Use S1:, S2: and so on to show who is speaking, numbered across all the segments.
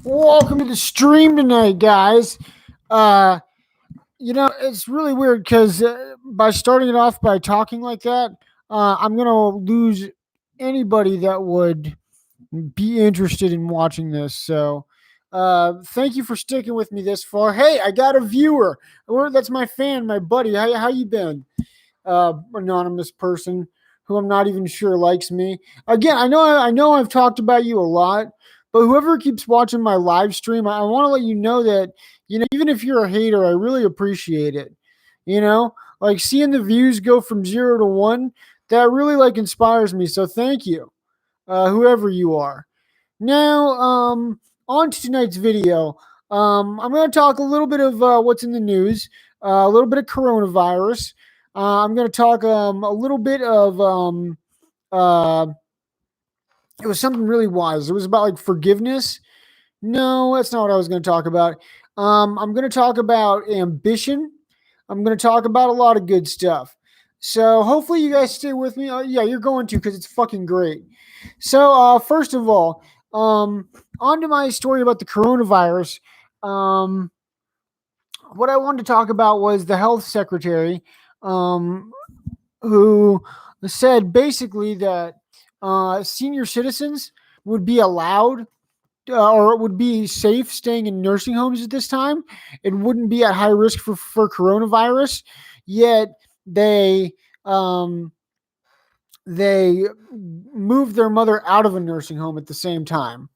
S1: Welcome to the stream tonight, guys. Uh, it's really weird because by starting it off by talking like that, I'm gonna lose anybody that would be interested in watching this. So, thank you for sticking with me this far. Hey, I got a viewer. That's my fan, my buddy. How you been? Anonymous person who I'm not even sure likes me. Again, I know I've talked about you a lot, but whoever keeps watching my live stream, I want to let you know that even if you're a hater, I really appreciate it. Like seeing the views go from 0 to 1, that really like inspires me. So thank you, whoever you are. Now, on to tonight's video. I'm going to talk a little bit of what's in the news, a little bit of coronavirus. I'm going to talk a little bit of uh, it was something really wise. It was about like forgiveness. No, that's not what I was going to talk about. I'm going to talk about ambition. I'm going to talk about a lot of good stuff. So hopefully you guys stay with me. Yeah, you're going to because it's fucking great. So first of all, on to my story about the coronavirus. Um, what I wanted to talk about was the health secretary, um, who said basically that senior citizens would be allowed or would be safe staying in nursing homes at this time. It wouldn't be at high risk for coronavirus. Yet they um, they moved their mother out of a nursing home at the same time.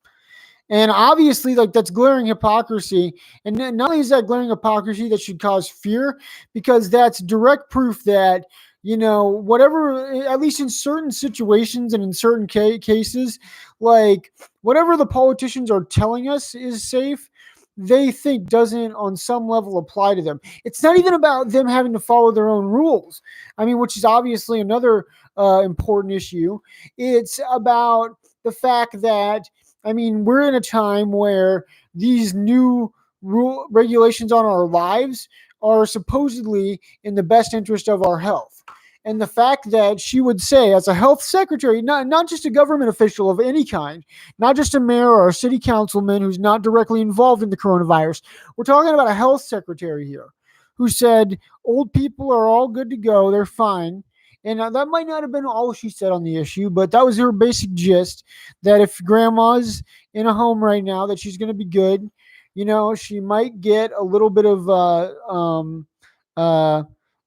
S1: And obviously, like that's glaring hypocrisy. And not only is that glaring hypocrisy that should cause fear, because that's direct proof that, whatever, at least in certain situations and in certain cases, like whatever the politicians are telling us is safe, they think doesn't on some level apply to them. It's not even about them having to follow their own rules. I mean, which is obviously another important issue. It's about the fact that we're in a time where these new regulations on our lives are supposedly in the best interest of our health. And the fact that she would say, as a health secretary, not just a government official of any kind, not just a mayor or a city councilman who's not directly involved in the coronavirus, we're talking about a health secretary here who said old people are all good to go, they're fine. And that might not have been all she said on the issue, but that was her basic gist, that if grandma's in a home right now, that she's going to be good. She might get a little bit of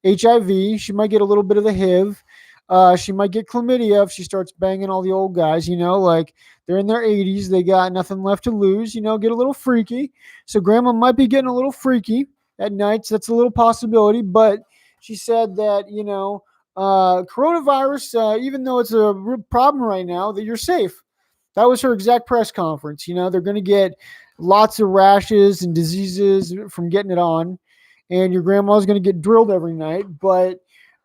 S1: HIV. She might get a little bit of the HIV. She might get chlamydia if she starts banging all the old guys, like they're in their 80s. They got nothing left to lose, get a little freaky. So grandma might be getting a little freaky at nights. That's a little possibility. But she said that, coronavirus, even though it's a problem right now, that you're safe. That was her exact press conference. They're going to get lots of rashes and diseases from getting it on, and your grandma's going to get drilled every night. But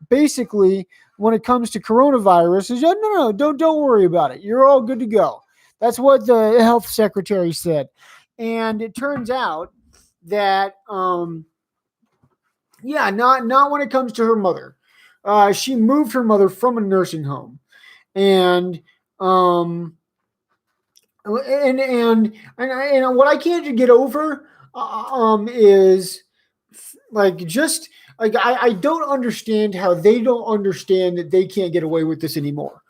S1: basically, when it comes to coronavirus, no, don't worry about it. You're all good to go. That's what the health secretary said. And it turns out that, not when it comes to her mother. She moved her mother from a nursing home, and and what I can't get over is like just like I don't understand how they don't understand that they can't get away with this anymore.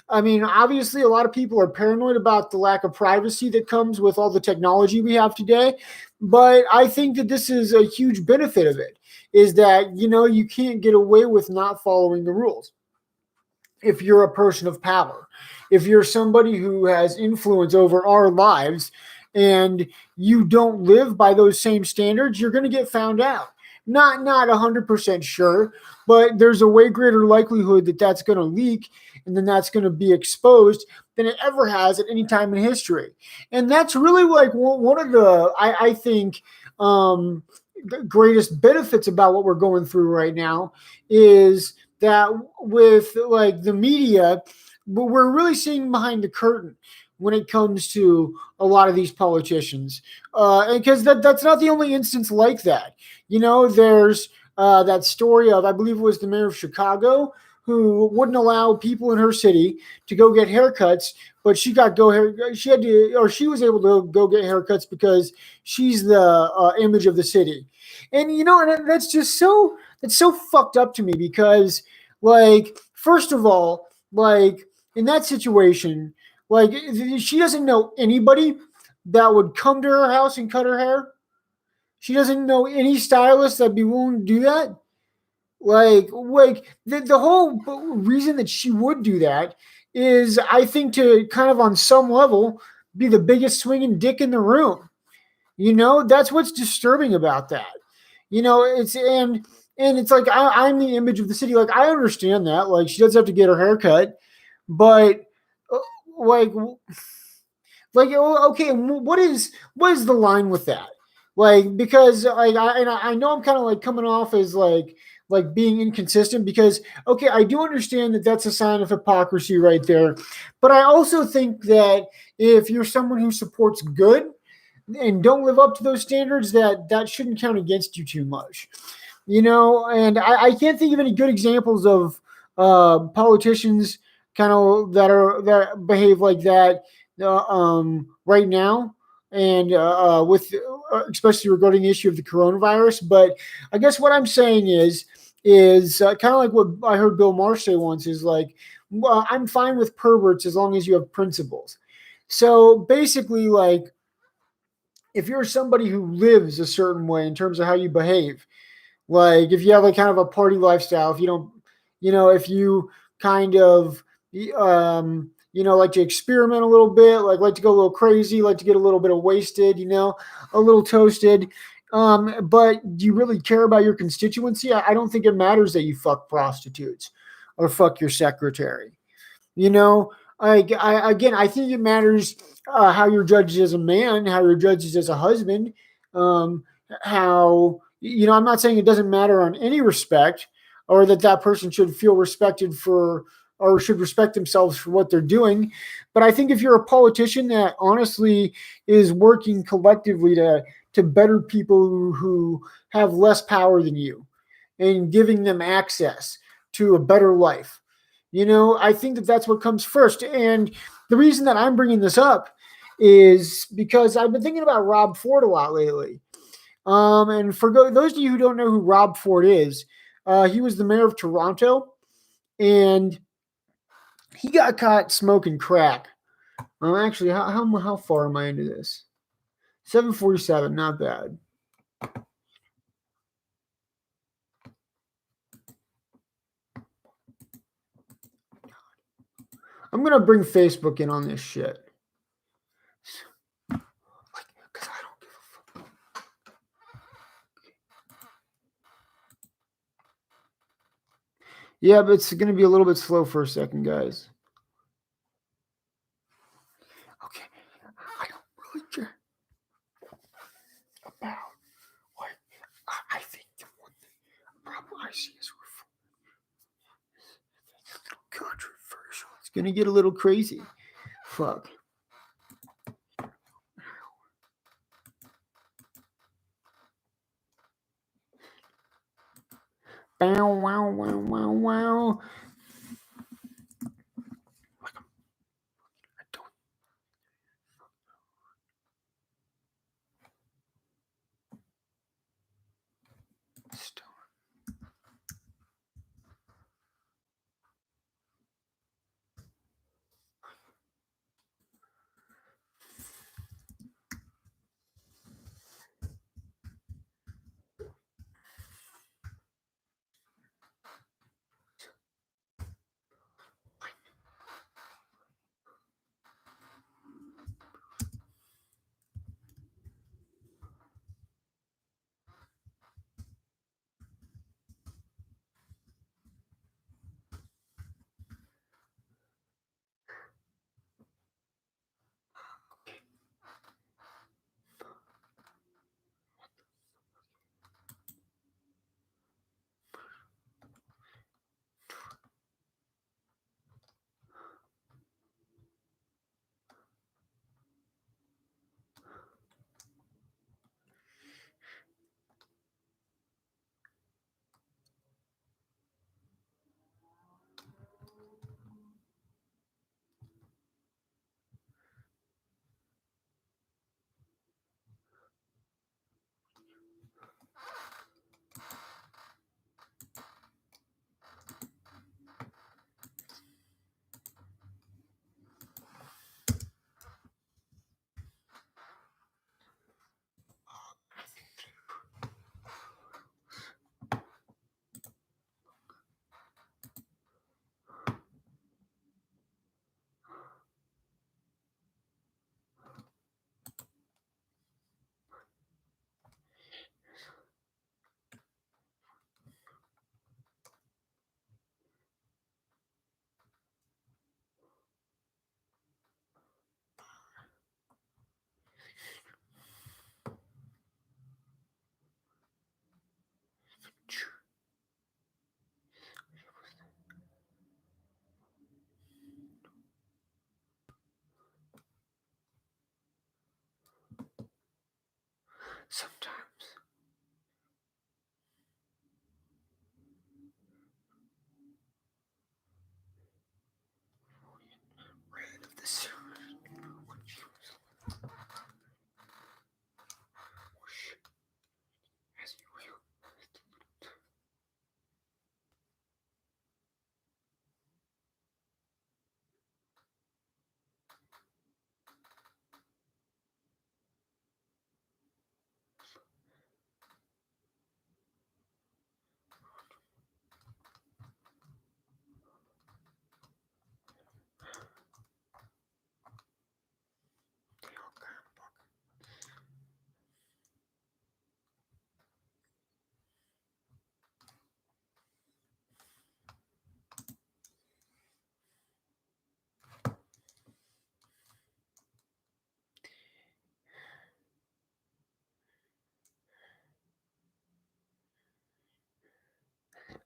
S1: Obviously a lot of people are paranoid about the lack of privacy that comes with all the technology we have today, but I think that this is a huge benefit of it, is that you can't get away with not following the rules if you're a person of power. If you're somebody who has influence over our lives and you don't live by those same standards, you're going to get found out. Not 100% sure, but there's a way greater likelihood that that's going to leak and then that's going to be exposed than it ever has at any time in history. And that's really like one of the, I think, greatest benefits about what we're going through right now is that with like the media, we're really seeing behind the curtain when it comes to a lot of these politicians, because that's not the only instance like that. There's that story of, I believe it was the mayor of Chicago, who wouldn't allow people in her city to go get haircuts, but she got go hair. She had to, or she was able to go get haircuts because she's the image of the city. And and that's just so that's so fucked up to me because, like, first of all, like in that situation, like she doesn't know anybody that would come to her house and cut her hair. She doesn't know any stylist that'd be willing to do that. The whole reason that she would do that is, I think, to kind of on some level be the biggest swinging dick in the room. That's what's disturbing about that. It's it's like I'm the image of the city. Like, I understand that. Like, she does have to get her hair cut, but uh, like okay, what is the line with that? Like, because I know I'm kind of like coming off as like being inconsistent, because okay, I do understand that that's a sign of hypocrisy right there, but I also think that if you're someone who supports good and don't live up to those standards, that shouldn't count against you too much. And I can't think of any good examples of politicians kind of that behave like that right now, and with especially regarding the issue of the coronavirus. But I guess what I'm saying is kind of like what I heard Bill Maher say once, is like, well, I'm fine with perverts as long as you have principles. So basically, like, if you're somebody who lives a certain way in terms of how you behave, like if you have like kind of a party lifestyle, if you don't, if you kind of, like to experiment a little bit, like to go a little crazy, like to get a little bit of wasted, a little toasted. But do you really care about your constituency? I don't think it matters that you fuck prostitutes or fuck your secretary. You know, again, I think it matters how you're judged as a man, how you're judged as a husband, how I'm not saying it doesn't matter on any respect, or that person should feel respected for, or should respect themselves for what they're doing. But I think if you're a politician that honestly is working collectively to better people who have less power than you, and giving them access to a better life, I think that that's what comes first. And the reason that I'm bringing this up is because I've been thinking about Rob Ford a lot lately. And for those of you who don't know who Rob Ford is, he was the mayor of Toronto, and he got caught smoking crack. Actually, how far am I into this? 7:47, not bad. I'm gonna bring Facebook in on this shit. Because I don't give a fuck. Yeah, but it's gonna be a little bit slow for a second, guys. Okay, I don't really care about what I think. The one problem I see is it's a little controversial. It's gonna get a little crazy. Fuck. Bow wow wow wow wow. I don't. Stop. Sometimes. Rid of this. As you will.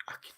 S1: I can.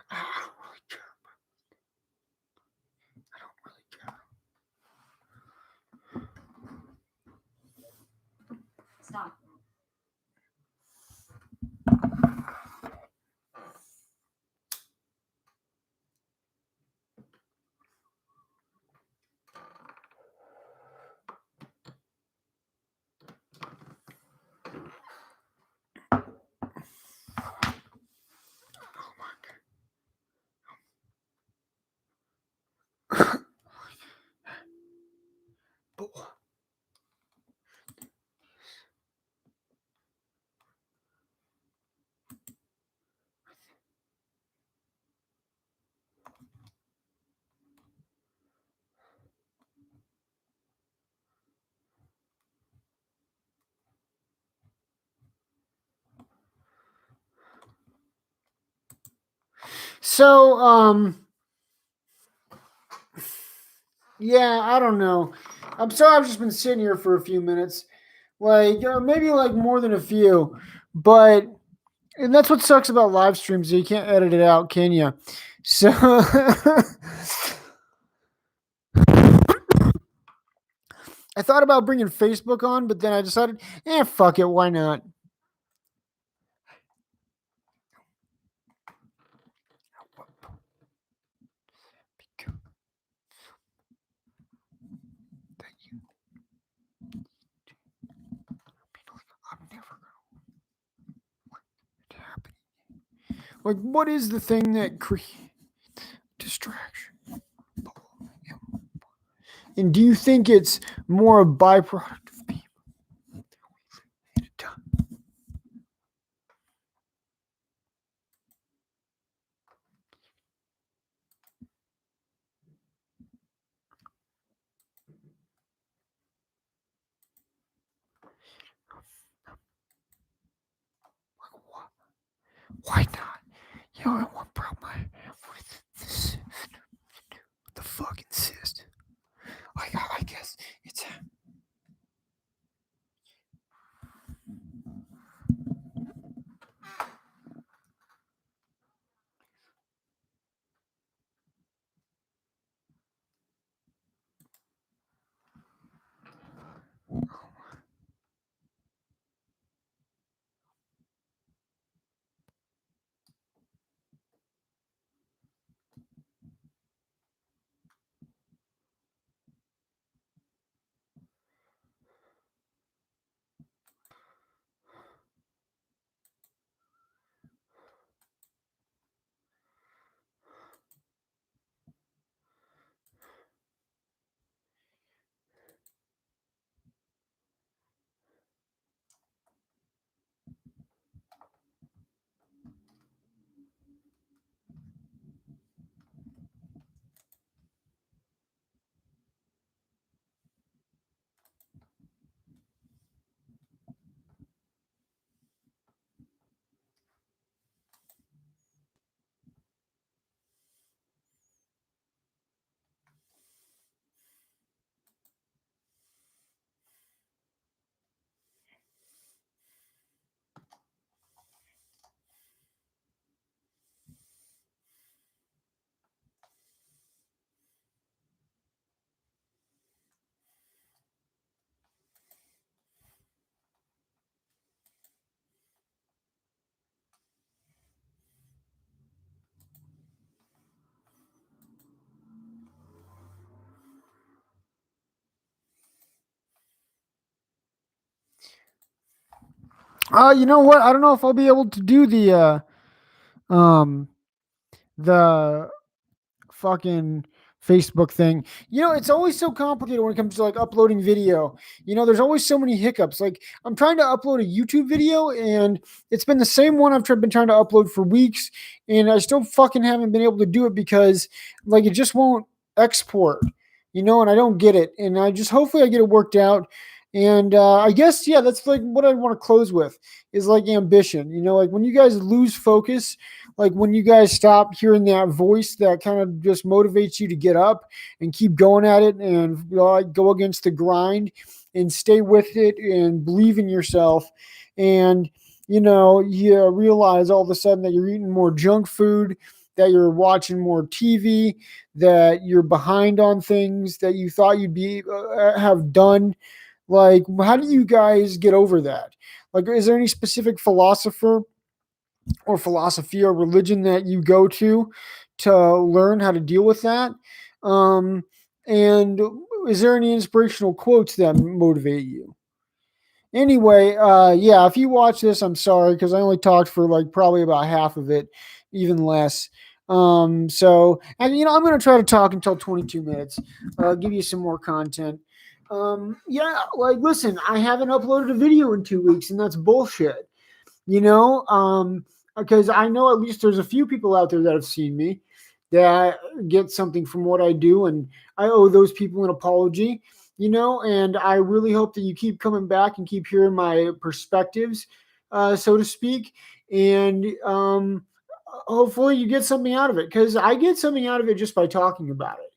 S1: I don't really care. I don't really care.
S2: Stop.
S1: But so, yeah, I don't know. I'm sorry, I've just been sitting here for a few minutes, like maybe like more than a few, but and that's what sucks about live streams. You can't edit it out, can you? So I thought about bringing Facebook on, but then I decided, fuck it, why not? I'm never gonna happen. Like, what is the thing that creates distraction? And do you think it's more a byproduct of people? Why not? You know what problem I have with this? The fucking cyst. Like, I guess it's. You know what? I don't know if I'll be able to do um the fucking Facebook thing. It's always so complicated when it comes to like uploading video. There's always so many hiccups. Like I'm trying to upload a YouTube video and it's been the same one been trying to upload for weeks and I still fucking haven't been able to do it because like it just won't export. And I don't get it. And I just hopefully I get it worked out. And I guess yeah, that's like what I want to close with is like ambition. Like when you guys lose focus, like when you guys stop hearing that voice that kind of just motivates you to get up and keep going at it and go against the grind and stay with it and believe in yourself. And, you realize all of a sudden that you're eating more junk food, that you're watching more TV, that you're behind on things that you thought you'd be have done. Like, how do you guys get over that? Like, is there any specific philosopher or philosophy or religion that you go to learn how to deal with that? Um, and is there any inspirational quotes that motivate you? Anyway, yeah, if you watch this, I'm sorry because I only talked for like probably about half of it, even less. So, and I'm going to try to talk until 22 minutes, give you some more content. Yeah, like, listen, I haven't uploaded a video in 2 weeks, and that's bullshit. Because I know at least there's a few people out there that have seen me that get something from what I do, and I owe those people an apology. And I really hope that you keep coming back and keep hearing my perspectives, so to speak, and hopefully you get something out of it because I get something out of it just by talking about it.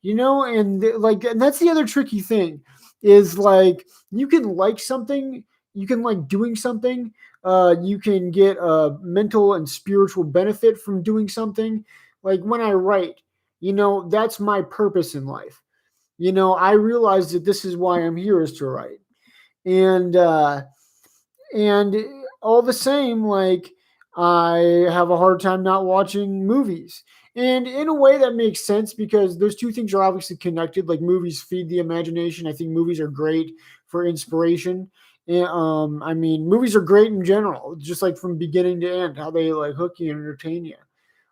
S1: And that's the other tricky thing is like you can like something, you can like doing something, you can get a mental and spiritual benefit from doing something. Like when I write, that's my purpose in life. I realize that this is why I'm here is to write. And uh and all the same, like I have a hard time not watching movies. And in a way that makes sense because those two things are obviously connected. Like movies feed the imagination. I think movies are great for inspiration. And, I mean, movies are great in general, just like from beginning to end, how they like hook you and entertain you.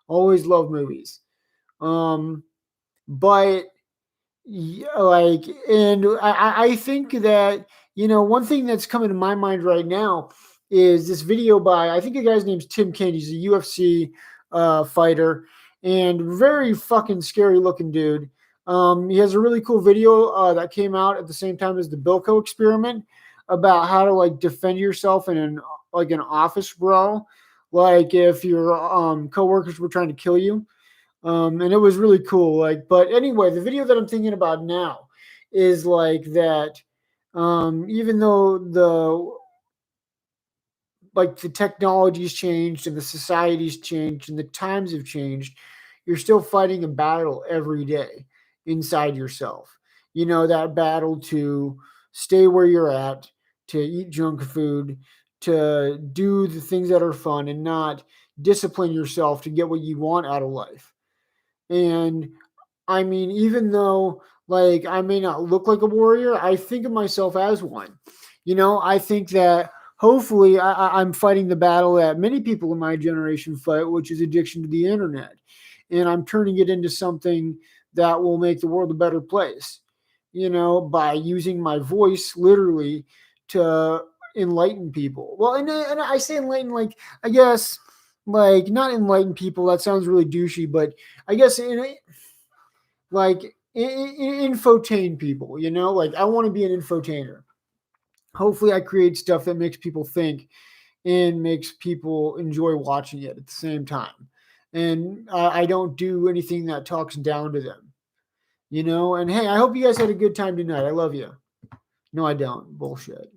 S1: Always love movies. Um, but yeah, like, and I think that, one thing that's coming to my mind right now is this video by, I think the guy's name's Tim Kane. He's a UFC fighter and very fucking scary looking dude. He has a really cool video that came out at the same time as the Bilko experiment about how to like defend yourself in an office brawl. Like if your coworkers were trying to kill you, and it was really cool. Like, but anyway, the video that I'm thinking about now is like that. Even though the technology's changed and the society's changed and the times have changed, you're still fighting a battle every day inside yourself. That battle to stay where you're at, to eat junk food, to do the things that are fun and not discipline yourself to get what you want out of life. And I mean, even though like I may not look like a warrior, I think of myself as one. I think that hopefully I'm fighting the battle that many people in my generation fight, which is addiction to the internet. And I'm turning it into something that will make the world a better place, by using my voice literally to enlighten people. Well, and I say enlighten, like, I guess, like, not enlighten people. That sounds really douchey, but I guess like infotain people, like I want to be an infotainer. Hopefully I create stuff that makes people think and makes people enjoy watching it at the same time. And I don't do anything that talks down to them, and hey, I hope you guys had a good time tonight. I love you. No, I don't. Bullshit.